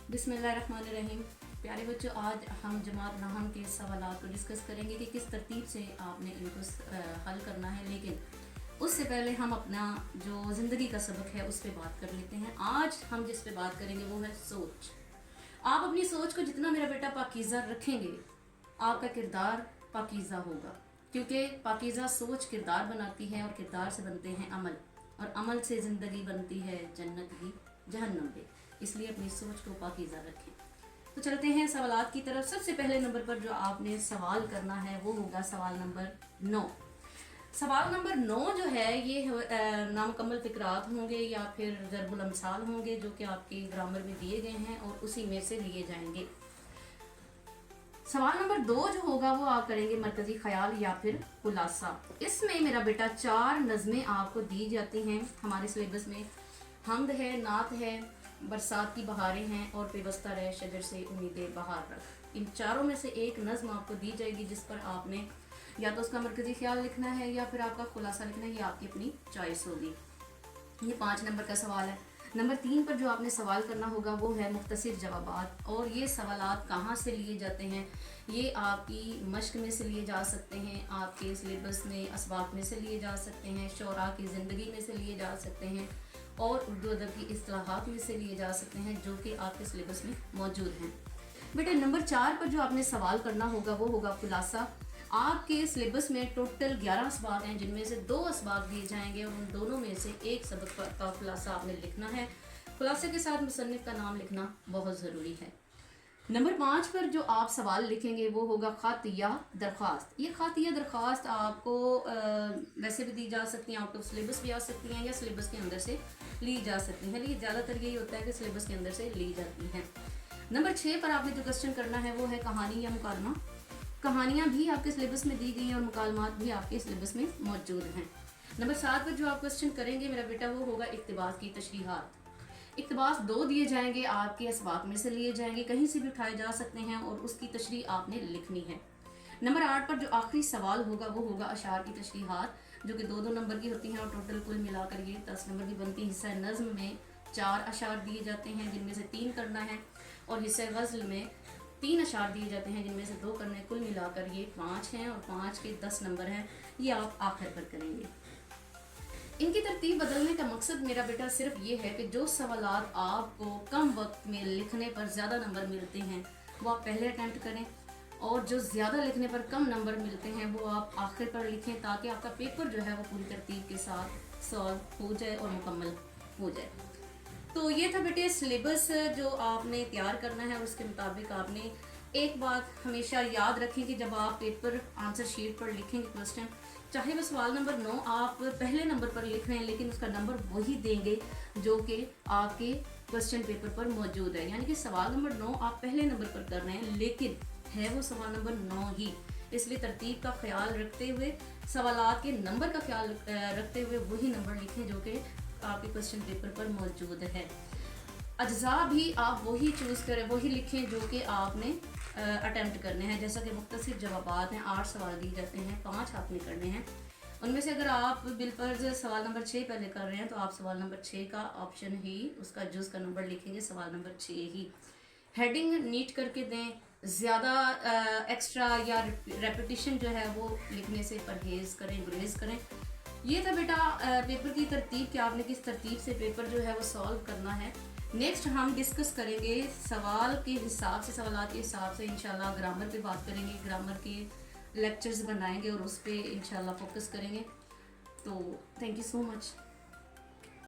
बिस्मिल्लाहिर्रहमानिर्रहीम। प्यारे बच्चों, आज हम जमात नहम के सवालात को डिस्कस करेंगे कि किस तरतीब से आपने इनको हल करना है। लेकिन उससे पहले हम अपना जो ज़िंदगी का सबक है उस पर बात कर लेते हैं। आज हम जिस पे बात करेंगे वो है सोच। आप अपनी सोच को जितना मेरा बेटा पाकीज़ा रखेंगे, आपका किरदार पाकीज़ा होगा, क्योंकि पाकीज़ा सोच किरदार बनाती है और किरदार से बनते हैं अमल, और अमल से ज़िंदगी बनती है जन्नत भी जहन्नम भी। इसलिए अपनी सोच को पाकीज़ा रखें। तो चलते हैं सवालात की तरफ। सबसे पहले नंबर पर जो आपने सवाल करना है वो होगा सवाल नंबर 9। सवाल नंबर 9 जो है ये नामुकम्मल फिक्रात होंगे या फिर ज़रबुल अमसाल होंगे जो कि आपके ग्रामर में दिए गए हैं और उसी में से लिए जाएंगे। सवाल नंबर 2 जो होगा वो आप करेंगे मरकजी ख्याल या फिर खुलासा। इसमें मेरा बेटा 4 नज़में आपको दी जाती हैं हमारे सिलेबस में। हमद है, नात है, बरसात की बहारें हैं और पेवस्ता रहे शजर से उम्मीदें बहार रख। इन चारों में से एक नज़्म आपको दी जाएगी जिस पर आपने या तो उसका मरकजी ख्याल लिखना है या फिर आपका खुलासा लिखना है। ये आपकी अपनी चॉइस होगी। ये 5 नंबर का सवाल है। नंबर 3 पर जो आपने सवाल करना होगा वो है मुख्तसर जवाबात। और ये सवालात कहाँ से लिए जाते हैं? ये आपकी मश्क में से लिए जा सकते हैं, आपके सिलेबस में असबाक में से लिए जा सकते हैं, शोरा की ज़िंदगी में से लिए जा सकते हैं और उर्दू अदब की इस्तिलाहात में से लिए जा सकते हैं जो कि आपके सिलेबस में मौजूद हैं। बेटा नंबर 4 पर जो आपने सवाल करना होगा वो होगा खुलासा। आपके सिलेबस में टोटल 11 असबाक हैं जिनमें से 2 असबाक दिए जाएंगे और उन दोनों में से एक सबक का खुलासा आपने लिखना है। खुलासे के साथ मुसन्निफ का नाम लिखना बहुत ज़रूरी है। नंबर 5 पर जो आप सवाल लिखेंगे वो होगा ख़त या दरख्वास्त। ये ख़त या दरख्वास्त आपको वैसे भी दी जा सकती हैं, आउट ऑफ सिलेबस भी आ सकती हैं या सिलेबस के अंदर से ली जा सकती हैं। लेकिन ज़्यादातर यही होता है कि सिलेबस के अंदर से ली जाती हैं। नंबर 6 पर आपने जो क्वेश्चन करना है वो है कहानी या मुकालमा। कहानियाँ भी आपके सिलेबस में दी गई हैं और मुकालमात भी आपके सिलेबस में मौजूद हैं। नंबर 7 पर जो आप क्वेश्चन करेंगे मेरा बेटा वो होगा इक़्तिबास की तशरीहात। इक़्तिबास 2 दिए जाएंगे, आपके असबाक में से लिए जाएंगे, कहीं से भी उठाए जा सकते हैं और उसकी तशरीह आपने लिखनी है। नंबर 8 पर जो आखिरी सवाल होगा वो होगा अशार की तशरीहात, जो कि 2-2 नंबर की होती हैं और टोटल कुल मिलाकर ये 10 नंबर की बनती है। हिस्सा नज़्म में 4 अशार दिए जाते हैं जिनमें से 3 करना है और हिस्सा गज़ल में 3 अशार दिए जाते हैं जिनमें से 2 करने। कुल मिलाकर ये 5 हैं और 5 के 10 नंबर हैं। ये आप आखिर पर करेंगे। इनकी तरतीब बदलने का मकसद मेरा बेटा सिर्फ ये है कि जो सवालात आपको कम वक्त में लिखने पर ज़्यादा नंबर मिलते हैं वो आप पहले अटैम्प्ट करें और जो ज़्यादा लिखने पर कम नंबर मिलते हैं वो आप आखिर पर लिखें, ताकि आपका पेपर जो है वो पूरी तरतीब के साथ सॉल्व हो जाए और मुकम्मल हो जाए। तो ये था बेटे सिलेबस जो आपने तैयार करना है और उसके मुताबिक आपने एक बात हमेशा याद रखें कि जब आप पेपर आंसर शीट पर लिखेंगे क्वेश्चन, चाहे वो सवाल नंबर 9 आप पहले नंबर पर लिख रहे हैं लेकिन उसका नंबर वही देंगे जो कि आपके क्वेश्चन पेपर पर मौजूद है। यानी कि सवाल नंबर 9 आप पहले नंबर पर कर रहे हैं लेकिन है वो सवाल नंबर 9 ही। इसलिए तरतीब का ख्याल रखते हुए, सवालात के नंबर का ख्याल रखते हुए वही नंबर लिखें जो कि आपके क्वेश्चन पेपर पर मौजूद है। अज्जा भी आप वही चूज़ करें, वही लिखें जो कि आपने अटेम्प्ट करने हैं। जैसा कि मुख्तसर जवाबात हैं, 8 सवाल दिए जाते हैं, 5 आपने करने हैं। उनमें से अगर आप बिलफर्ज सवाल नंबर 6 पहले कर रहे हैं तो आप सवाल नंबर 6 का ऑप्शन ही, उसका जुज़ का नंबर लिखेंगे सवाल नंबर 6 ही। हेडिंग नीट करके दें, ज़्यादा एक्स्ट्रा या रेपिटिशन जो है वो लिखने से परहेज़ करें, गुरेज करें। ये था बेटा पेपर की तरतीब कि आपने किस तरतीब से पेपर जो है वो सॉल्व करना है। नेक्स्ट हम डिस्कस करेंगे सवाल के हिसाब से, सवालात के हिसाब से इंशाल्लाह ग्रामर पे बात करेंगे, ग्रामर के लेक्चर्स बनाएंगे और उस पर इंशाल्लाह फोकस करेंगे। तो थैंक यू सो मच।